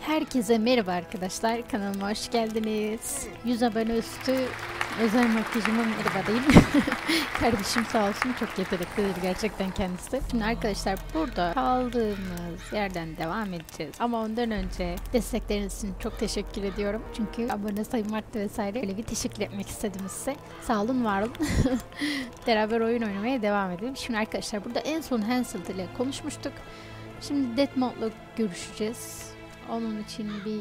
Herkese merhaba arkadaşlar, kanalıma hoş geldiniz. 100 abone üstü özel makyajıma merhaba diyeyim. Kardeşim sağ olsun, çok yeteneklidir gerçekten kendisi. Şimdi arkadaşlar burada kaldığımız yerden devam edeceğiz. Ama ondan önce destekleriniz için çok teşekkür ediyorum. Çünkü abone sayım arttı vesaire. Öyle bir teşekkür etmek istedim size. Sağ olun, var olun. Beraber oyun oynamaya devam edelim. Şimdi arkadaşlar burada en son Hansel ile konuşmuştuk. Şimdi Deathmode'la görüşeceğiz. Onun için bir...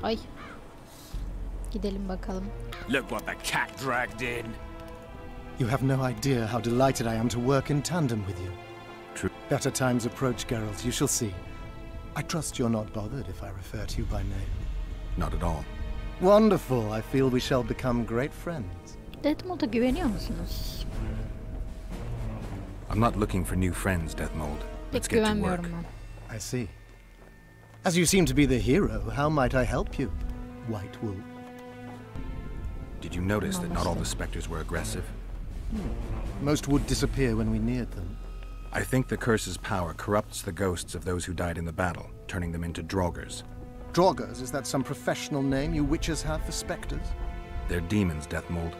Ay. Gidelim bakalım. Look what the cat dragged in. You have no idea how delighted I am to work in tandem with you. True. Better times approach, Geralt, you shall see. I trust you're not bothered if I refer to you by name. Not at all. Wonderful, I feel we shall become great friends. Deathmode'a güveniyor musunuz? I'm not looking for new friends, Deathmode. Let's Pek get to work. güvenmiyorum ben. I see. As you seem to be the hero, how might I help you, White Wolf? Did you notice that not all the specters were aggressive? Most would disappear when we neared them. I think the curse's power corrupts the ghosts of those who died in the battle, turning them into Draugrs. Draugrs, is that some professional name you witches have for specters? They're demons, Deathmold.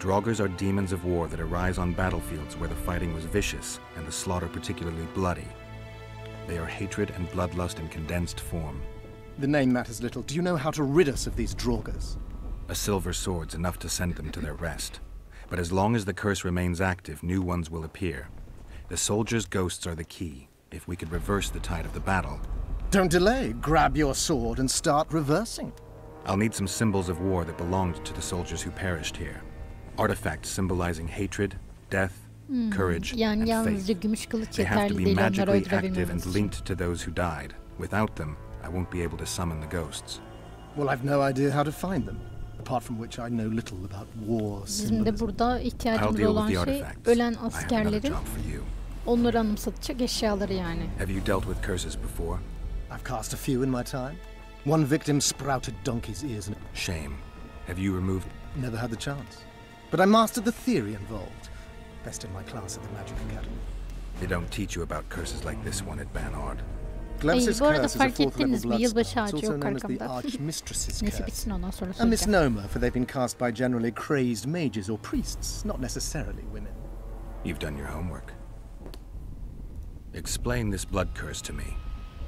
Draugrs are demons of war that arise on battlefields where the fighting was vicious and the slaughter particularly bloody. They are hatred and bloodlust in condensed form. The name matters little. Do you know how to rid us of these Draugrs? A silver sword's enough to send them to their rest. But as long as the curse remains active, new ones will appear. The soldiers' ghosts are the key. If we could reverse the tide of the battle... Don't delay. Grab your sword and start reversing. I'll need some symbols of war that belonged to the soldiers who perished here. Artifacts symbolizing hatred, death, courage, and yalnızca faith. gümüş kılıç They have to yeterli be değil onları magically active öldürebilmemiz and için. linked to those who died. Without them, I won't be able to summon the ghosts. Well, I've no idea how to find them. Apart from which I know little about war Bizim de symbolism. burada I'll ihtiyacımız deal olan with the şey artifacts. ölen I have another askerlerin job for you. onları anımsatacak eşyaları yani. Have you dealt with curses before? I've cast a few in my time. One victim sprouted donkey's ears and Shame. Have you removed... never had the chance. But I mastered the theory involved. Best in my class at the Magic Academy. They don't teach you about curses like this one at Banard. Glems's bu arada curse is a fark fourth level ettiniz mi? blood Yılbaşı spell. It's ağacı also yok known as the arkamda. Archmistress's Neyse curse. bitsin, ondan sonra A söyleyeceğim. misnomer, for they've been cast by generally crazed mages or priests, not necessarily women. You've done your homework. Explain this blood curse to me.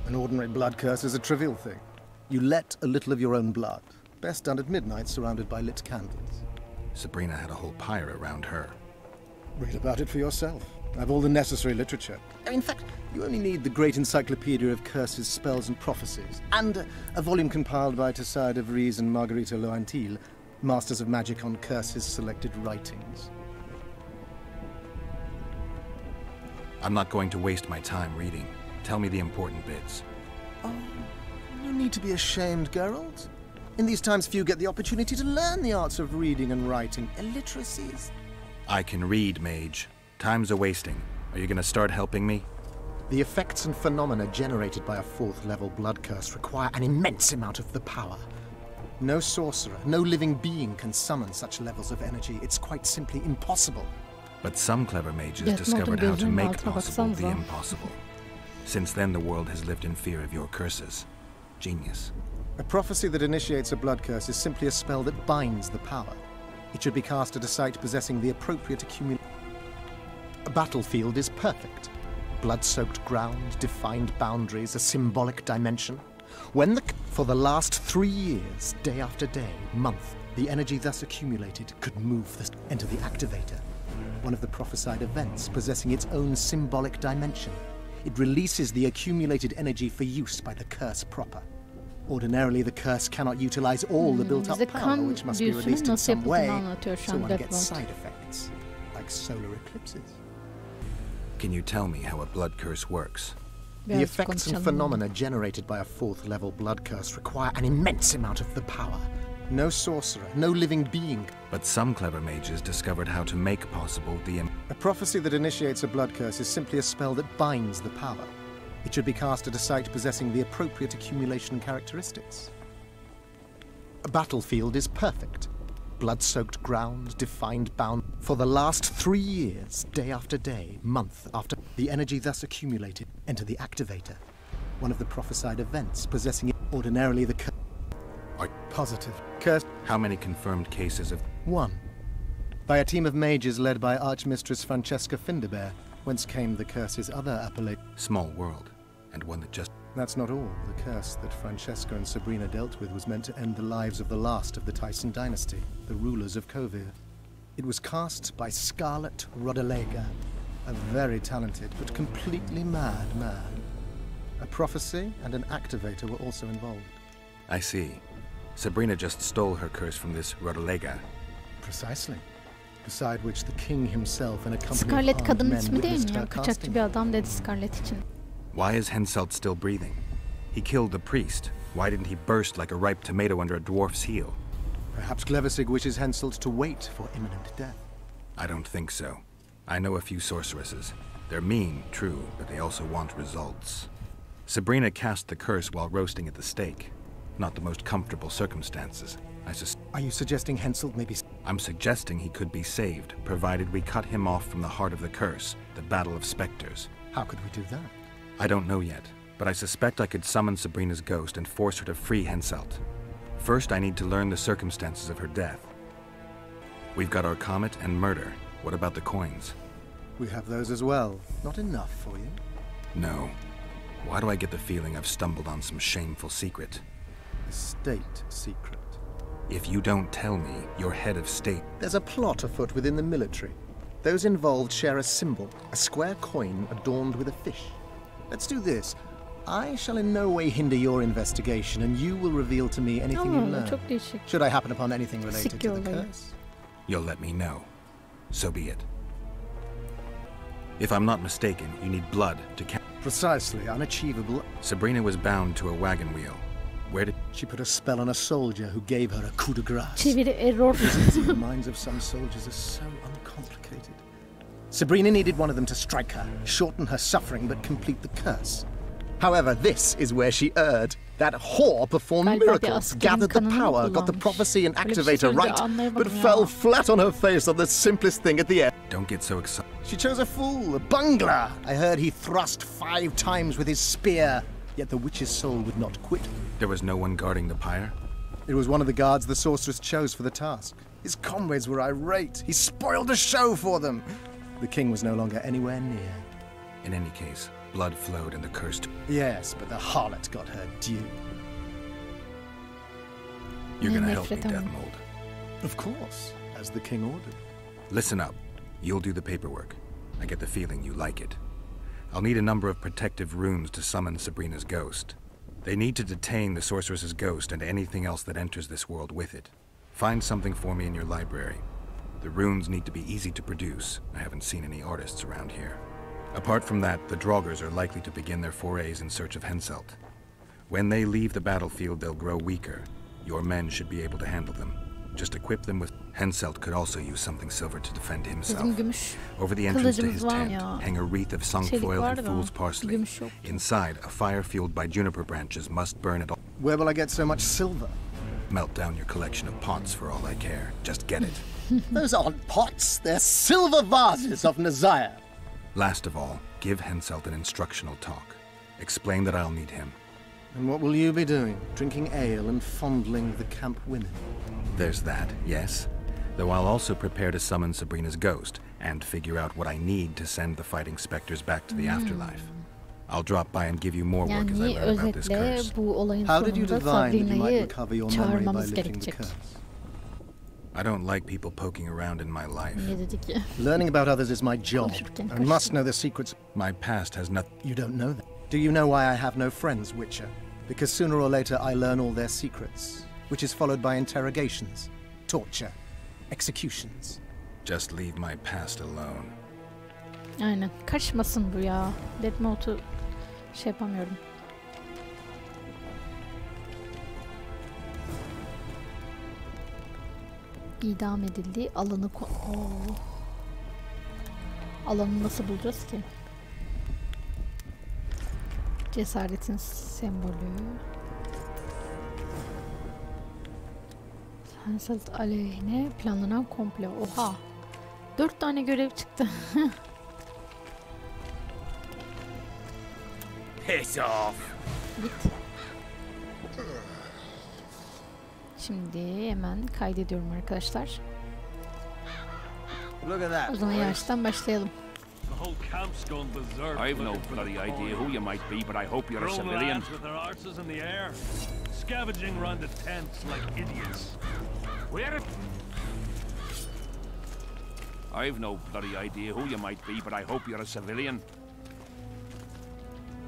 An ordinary blood curse is a trivial thing. You let a little of your own blood. Best done at midnight, surrounded by lit candles. Sabrina had a whole pyre around her. Read about it for yourself. I have all the necessary literature. In fact, you only need the great encyclopedia of curses, spells, and prophecies, and a volume compiled by Tesside of Vries and Margarita Loantil, Masters of Magic on Curses Selected Writings. I'm not going to waste my time reading. Tell me the important bits. Oh, no need to be ashamed, Geralt. In these times, few get the opportunity to learn the arts of reading and writing. Illiteracies. I can read, mage. Time's a-wasting. Are you gonna start helping me? The effects and phenomena generated by a fourth-level blood curse require an immense amount of the power. No sorcerer, no living being can summon such levels of energy. It's quite simply impossible. But some clever mages Deathmode'un discovered how to gözünün make altına possible the baksanıza. impossible. Since then, the world has lived in fear of your curses. Genius. A prophecy that initiates a blood curse is simply a spell that binds the power. It should be cast at a site possessing the appropriate accumulation. A battlefield is perfect. Blood-soaked ground, defined boundaries, a symbolic dimension. For the last 3 years, day after day, month, the energy thus accumulated could move enter the activator, one of the prophesied events possessing its own symbolic dimension. It releases the accumulated energy for use by the curse proper. Ordinarily, the curse cannot utilize all the built-up bize power, kan which must be büyüsünün released in nasıl some way, yapıldığını anlatıyor şu so an one gets Deathmode. side effects, like solar eclipses. Can you tell me how a blood curse works? The Birazcık effects and konuşalım. phenomena generated by a fourth-level blood curse require an immense amount of the power. No sorcerer, no living being. But some clever mages discovered how to make possible the A prophecy that initiates a blood curse is simply a spell that binds the power. It should be cast at a site possessing the appropriate accumulation characteristics. A battlefield is perfect. Blood-soaked ground, defined bound. For the last 3 years, day after day, month after, the energy thus accumulated enter the activator, one of the prophesied events, possessing it ordinarily the curse. Are Positive. Curse. how many confirmed cases of... 1. By a team of mages led by Archmistress Francesca Finderbear, whence came the curse's other appellation. Small world, and one that just... That's not all. The curse that Francesca and Sabrina dealt with was meant to end the lives of the last of the Tyson dynasty, the rulers of Kovir. It was cast by Scarlet Rodalega, a very talented but completely mad man. A prophecy and an activator were also involved. I see. Sabrina just stole her curse from this Rodalega. Precisely. Beside which the king himself and a company Scarlet of armed kadın men ismi değil witnessed mi ya? her Kaçakçı casting. bir adam dedi Scarlet için. Why is Henselt still breathing? He killed the priest. Why didn't he burst like a ripe tomato under a dwarf's heel? Perhaps Glevissig wishes Henselt to wait for imminent death. I don't think so. I know a few sorceresses. They're mean, true, but they also want results. Sabrina cast the curse while roasting at the stake. Not the most comfortable circumstances. Are you suggesting Henselt may be... I'm suggesting he could be saved, provided we cut him off from the heart of the curse, the Battle of Spectres. How could we do that? I don't know yet, but I suspect I could summon Sabrina's ghost and force her to free Henselt. First, I need to learn the circumstances of her death. We've got our comet and murder. What about the coins? We have those as well. Not enough for you? No. Why do I get the feeling I've stumbled on some shameful secret? A state secret. If you don't tell me, you're head of state. There's a plot afoot within the military. Those involved share a symbol, a square coin adorned with a fish. Let's do this. I shall in no way hinder your investigation, and you will reveal to me anything you learn. Çok değişik. Should I happen upon anything related Sikki to the olayı. curse? You'll let me know. So be it. If I'm not mistaken, you need blood to Precisely, unachievable. Sabrina was bound to a wagon wheel. Where did... She put a spell on a soldier who gave her a coup de grace. Çeviri error. The minds of some soldiers are so uncomplicated. Sabrina needed one of them to strike her, shorten her suffering, but complete the curse. However, this is where she erred. That whore performed Galiba bir miracles, askerin gathered the kanını power, got the kullanmış. prophecy and Öyle bir şey activator söyledi, right, anlayamadım but ya. fell flat on her face on the simplest thing at the end. Don't get so excited. She chose a fool, a bungler. I heard he thrust 5 times with his spear, yet the witch's soul would not quit. There was no one guarding the pyre? It was one of the guards the sorceress chose for the task. His comrades were irate. He spoiled the show for them. The king was no longer anywhere near. In any case, blood flowed and the curse... Yes, but the harlot got her due. You're gonna help me, Nefret ama. Death Mold. Of course, as the king ordered. Listen up. You'll do the paperwork. I get the feeling you like it. I'll need a number of protective runes to summon Sabrina's ghost. They need to detain the sorceress's ghost and anything else that enters this world with it. Find something for me in your library. The runes need to be easy to produce. I haven't seen any artists around here. Apart from that, the Draugrs are likely to begin their forays in search of Henselt. When they leave the battlefield, they'll grow weaker. Your men should be able to handle them. Just equip them with... Henselt could also use something silver to defend himself. Bizim gümüş Over the entrance to kılıcımız his var tent, ya. hang a wreath of sunk Çelik foil var and da, fool's parsley. gümüş yok. Inside, a fire fueled by juniper branches must burn at all. Where will I get so much silver? Melt down your collection of pots for all I care. Just get it. Those aren't pots, they're silver vases of Naziah. Last of all, give Henselt an instructional talk. Explain that I'll need him. And what will you be doing? Drinking ale and fondling the camp women? There's that, yes. Though I'll also prepare to summon Sabrina's ghost and figure out what I need to send the fighting specters back to the afterlife. I'll drop by and give you more work as I Yani learn about this özetle curse. bu olayın How did you sonunda divine that you might Sabrina'yı recover your memory by çağırmamız lifting the gerekecek. curse? I don't like people poking around in my life. Ne dedi ki? Learning about others is my job. Konuşurken I must know the secrets. My past has nothing. You don't know that. Do you know why I have no friends, Witcher? Because sooner or later I learn all their secrets, which is followed by interrogations, torture, executions. Just leave my past alone. Aynen. Kaçmasın bu ya. Death Note'u şey yapamıyorum. İdam edildiği alanı alanı nasıl bulacağız ki? Cesaretin sembolü. Henselt aleyhine planlanan komplo. Oha. 4 tane görev çıktı. Piss off. Git. Şimdi hemen kaydediyorum arkadaşlar. Look at that. O zaman yavaştan başlayalım. The whole camp's gone berserk. I've no bloody idea who you might be, but I hope you're a civilian. With their arses in the air, scavenging around the tents like idiots. Where? I've no bloody idea who you might be, but I hope you're a civilian.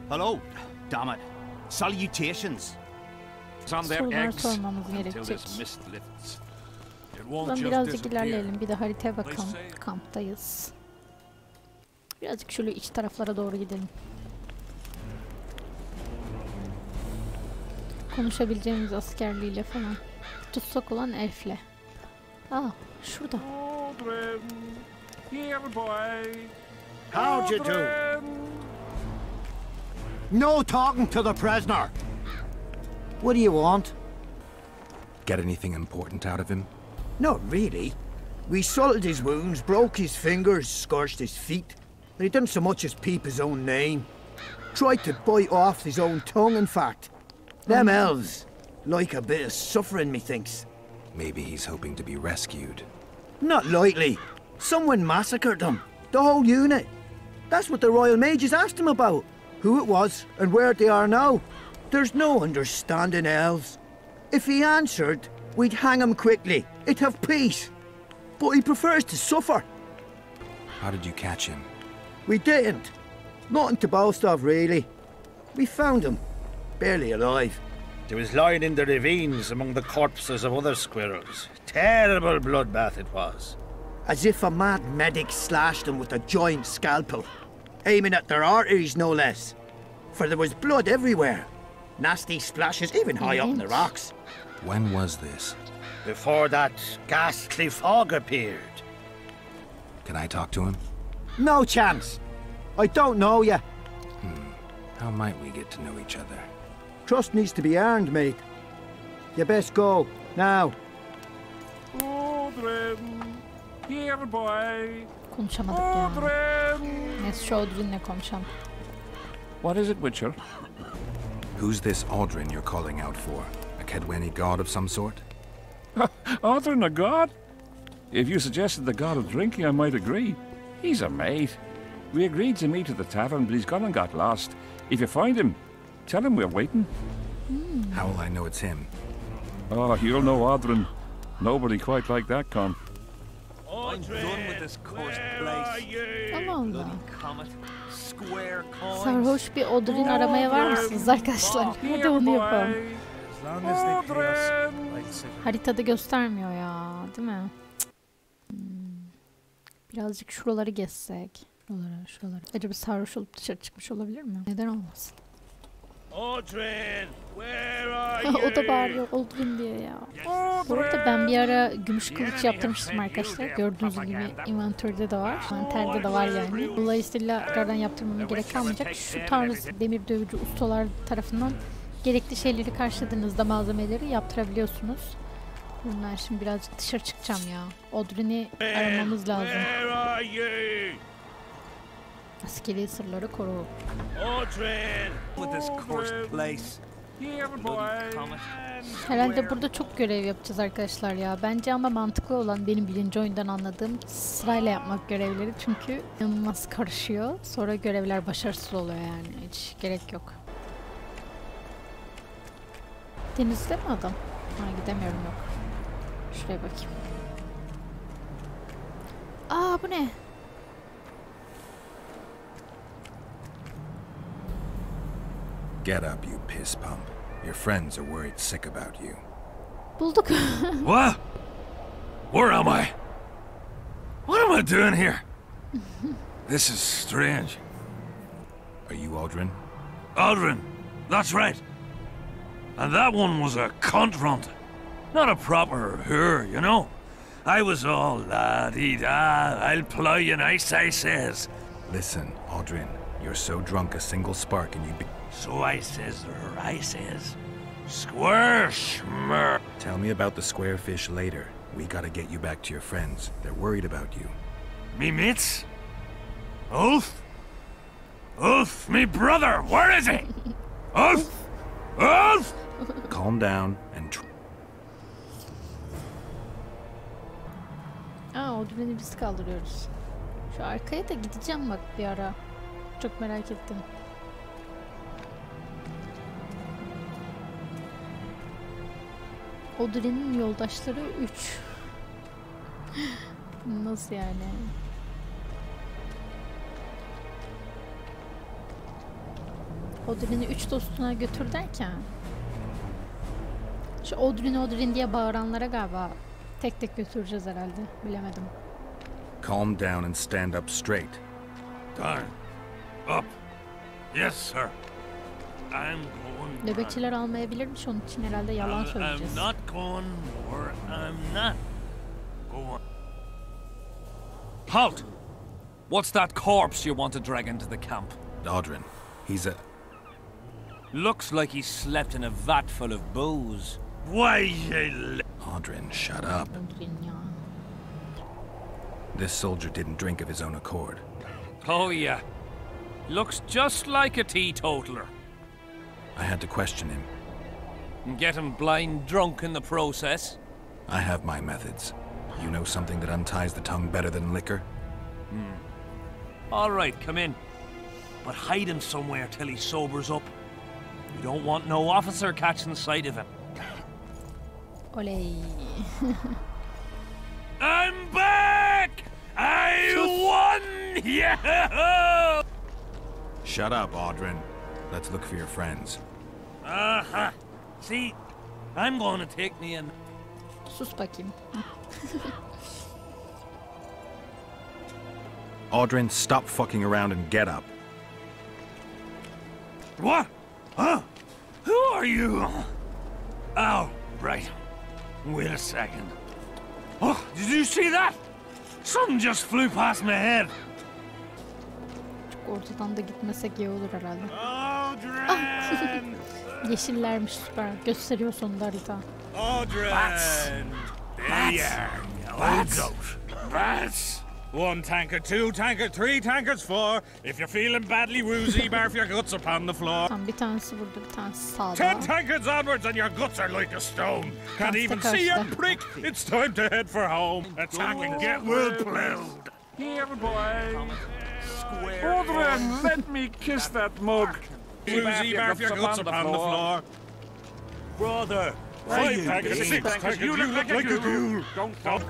Hello. Damn it. Salutations. It's on their Sorular eggs sormamız until gerekecek. this mist lifts. It won't Buradan just birazcık disappear. ilerleyelim. Bir de haritaya bakalım. Kamptayız. Birazcık şöyle iç taraflara doğru gidelim. Konuşabileceğimiz askerliyle falan. Tutsak olan elfle. Aa, şurada. Odrin, here boy. How'd you do? Odrin. No talking to the prisoner. What do you want? Get anything important out of him? Not really. We salted his wounds, broke his fingers, scorched his feet. And he didn't so much as peep his own name. Tried to bite off his own tongue, in fact. Them elves like a bit of suffering, methinks. Maybe he's hoping to be rescued. Not likely. Someone massacred them. The whole unit. That's what the Royal Mages asked him about. Who it was and where they are now. There's no understanding elves. If he answered, we'd hang him quickly. It'd have peace. But he prefers to suffer. How did you catch him? We didn't. Nothing to boast of, really. We found him. Barely alive. He was lying in the ravines among the corpses of other squirrels. Terrible bloodbath it was. As if a mad medic slashed him with a giant scalpel. Aiming at their arteries, no less. For there was blood everywhere. Nasty splashes, even high up in the rocks. When was this? Before that ghastly fog appeared. Can I talk to him? No chance. I don't know you. How might we get to know each other? Trust needs to be earned, mate. You best go, now. Odrin, here boy. Konuşamadık ya. Odrin. Neyse şu Odrin'le konuşalım. What is it, Witcher? Who's this Oodrinnnn you're calling out for? A Kedweni god of some sort? Odrin, a god? If you suggested the god of drinking, I might agree. He's a mate. We agreed to meet at the tavern, but he's gone and got lost. If you find him, tell him we're waiting. How will I know it's him? Oh, you'll know Odrin. Nobody quite like that con. I'm done with this cursed place. Allah Allah. Bloody comet. Square coins. Sarhoş bir Odrin aramaya var mısınız arkadaşlar? Hadi onu yapalım. As long as they pay us, I'd sit. Haritada göstermiyor ya, değil mi? Birazcık şuraları gezsek. Şuraları. Acaba sarhoş olup dışarı çıkmış olabilir mi? Neden olmasın? Odrin, where are O da bağırıyor Odrin diye ya. Bu arada ben bir ara gümüş kılıç yaptırmıştım arkadaşlar. Gördüğünüz gibi inventörde de var. Inventerde de var yani. Dolayısıyla tekrardan yaptırmama gerek kalmayacak. Şu tarz demir dövücü ustalar tarafından gerekli şeyleri karşıladığınızda malzemeleri yaptırabiliyorsunuz. Ben şimdi birazcık dışarı çıkacağım ya. Odrin'i aramamız lazım. Where are you? Askeri sırları koru. Odrin, with this cursed place. Here boy. Herhalde burada çok görev yapacağız arkadaşlar ya. Bence ama mantıklı olan benim birinci oyundan anladığım sırayla yapmak görevleri. Çünkü inanılmaz karışıyor. Sonra görevler başarısız oluyor yani. Hiç gerek yok. Denizde mi adam? Ha, gidemiyorum yok. Şuraya bakayım. Aa bu ne? Get up, you piss pump. Your friends are worried sick about you. Bulduk. What? Where am I? What am I doing here? This is strange. Are you Oodrinnnn? Odrin, that's right. And that one was a cunt runt. Not a proper her, you know. I was all la-dee-da, I'll ploy you nice, I says. Listen, Oodrinnnn, you're so drunk a single spark and you'd be... So I says to her, I says, square schmer. Tell me about the square fish later. We gotta get you back to your friends. They're worried about you. Me mates? Oath? Ulf, me brother, where is he? Ulf! Ulf! Calm down and Odrin'i biz kaldırıyoruz. Şu arkaya da gideceğim bak bir ara. Çok merak ettim. Oodrinn'in yoldaşları 3. Nasıl yani? Oodrinn'i 3 dostuna götür derken şu Oodrinn diye bağıranlara galiba tek tek götüreceğiz herhalde. Bilemedim. calm down and stand up straight. Darn. Up. Yes, sir. I'm going. Nöbetçiler almayabilirmiş, onun için herhalde yalan söyleyeceğiz. I'm not going or I'm not going. Halt! What's that corpse you want to drag into the camp? Odrin, he's a... Looks like he slept in a vat full of booze. Why, you Odrin, shut up. Odrin ya. This soldier didn't drink of his own accord. Oh yeah. Looks just like a teetotaler. I had to question him. And get him blind drunk in the process. I have my methods. You know something that unties the tongue better than liquor? All right, come in. But hide him somewhere till he sobers up. We don't want no officer catching sight of him. Oley. I'm back! I won! Yeah! Shut up, Odrin. Let's look for your friends. Uh-huh. See, I'm going to take me in. Sus bakayım. Odrin, stop fucking around and get up. What? Huh? Who are you? Oh, right. Wait a second. Oh, did you see that? Something just flew past my head. Çok ortadan da gitmesek iyi olur herhalde. Odrin! Yeşillermiş, süper. Gösteriyor sonunda harita. Odrin! There you are, you old goat. Bats! 1 tankard, 2 tankard, 3 tankards, 4. If you're feeling badly woozy, barf your guts upon the floor. Tam bir tanesi burada, bir tanesi sağda. 10 tankards onwards and your guts are like a stone. Can't even see your prick. It's time to head for home. Attack and get well plowed. Here, boy. Oodrinnnn, let me kiss that mug. Woozy, barf your guts upon the floor. Brother, 5 tankards, 6 tankards, you look like a ghoul. Don't stop.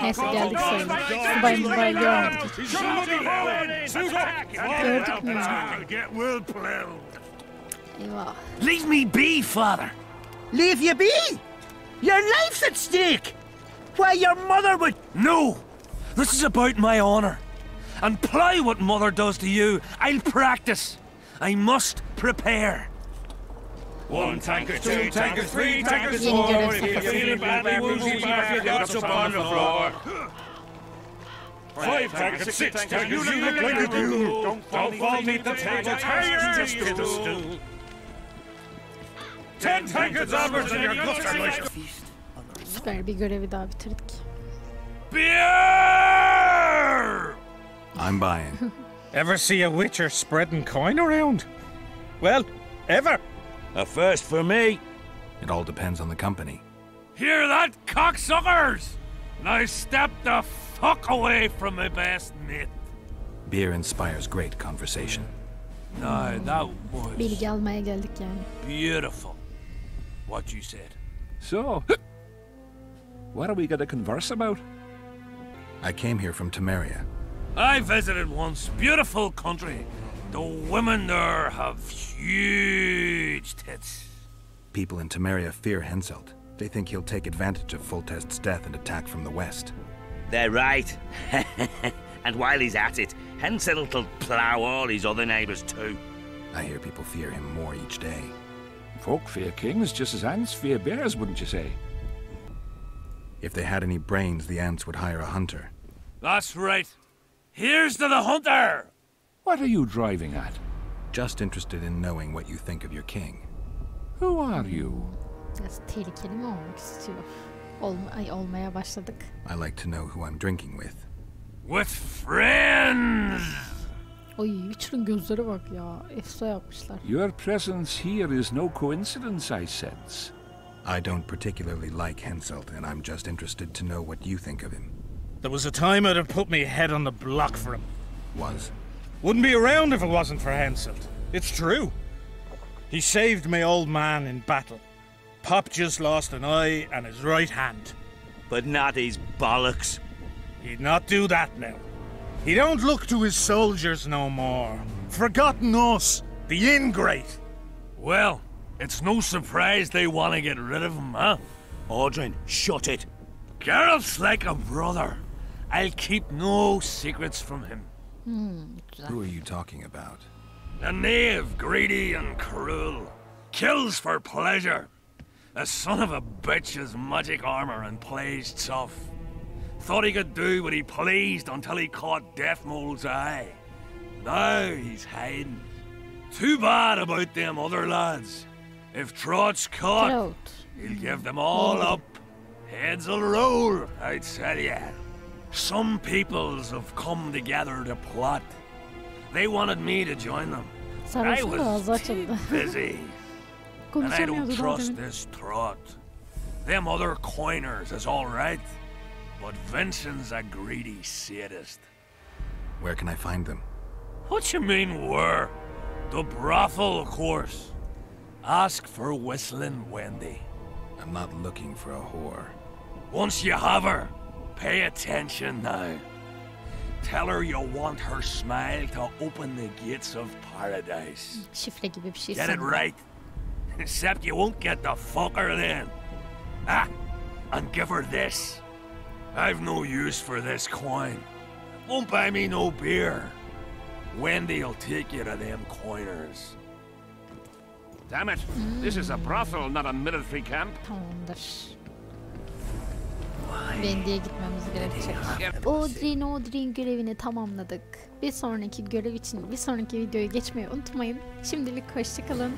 Neyse geldik sayılır. Subay gördük. Gördük mü? Eyvah. Leave me be, father. Leave you be? Your life's at stake! Why, your mother would... No! This is about my honor. And ply what mother does to you, I'll practice. I must prepare. 1 tankard, 2 tankards, 3 tankards, Yeni 4. görev If you're safhası. feeling badly woozy, barf your guts upon the floor. 5 tankards, 6 tankards, you look like a ghoul. Don't fall beneath the table, tear your ass to the stool. 10 tankards onwards and your guts are like a... Süper, bir görevi daha bitirdik. Beer! I'm buying. Ever see a witcher spreading coin around? Well, ever. A first for me. It all depends on the company. Hear that, cocksuckers? Now step the fuck away from my best mate. Beer inspires great conversation. No, that was Bilgi almaya geldik yani. beautiful. What you said. So, what are we going to converse about? I came here from Temeria. I visited once. Beautiful country. The women there have huge tits. People in Temeria fear Henselt. They think he'll take advantage of Foltest's death and attack from the west. They're right. And while he's at it, Henselt will plough all his other neighbours too. I hear people fear him more each day. Folk fear kings just as ants fear bears, wouldn't you say? If they had any brains, the ants would hire a hunter. That's right. Here's to the hunter! What are you driving at? Just interested in knowing what you think of your king. Who are you? Biraz tehlikeli mi olmak istiyor? Olmaya başladık. I like to know who I'm drinking with. With friends! Oy, Witcher'ın gözleri bak ya. Efsa yapmışlar. Your presence here is no coincidence, I sense. I don't particularly like Henselt, and I'm just interested to know what you think of him. There was a time I'd have put me head on the block for him. Was? Wouldn't be around if it wasn't for Henselt. It's true. He saved my old man in battle. Pop just lost an eye and his right hand. But not his bollocks. He'd not do that now. He don't look to his soldiers no more. Forgotten us, the ingrate. Well, it's no surprise they want to get rid of him, huh? Odrin, shut it. Geralt's like a brother. I'll keep no secrets from him. Who are you talking about? A knave, greedy and cruel. Kills for pleasure. A son of a bitch has magic armor and plays tough. Thought he could do what he pleased until he caught Deathmold's eye. Now he's hiding. Too bad about them other lads. If Trott's caught, he'll give them all up. Heads will roll, I tell ya. Some peoples have come together to plot. They wanted me to join them. I was too busy. And I don't trust this Trott. Them other coiners is all right, but Vincent's a greedy sadist. Where can I find them? What you mean where? The brothel, of course. Ask for Whistling Wendy. I'm not looking for a whore. Once you have her, pay attention now. Tell her you want her smile to open the gates of paradise. Şifre gibi bir şey. Get it right. Except you won't get the fucker then. Ah, and give her this. I've no use for this coin. Won't buy me no beer. Wendy'll take you to them coiners. Damn it! This is a brothel, not a military camp. Tamamdır. Wendy'ye gitmemiz gerekecek. Oodrinnnn görevini tamamladık. Bir sonraki görev için bir sonraki videoyu geçmeyi unutmayın. Şimdilik hoşça kalın.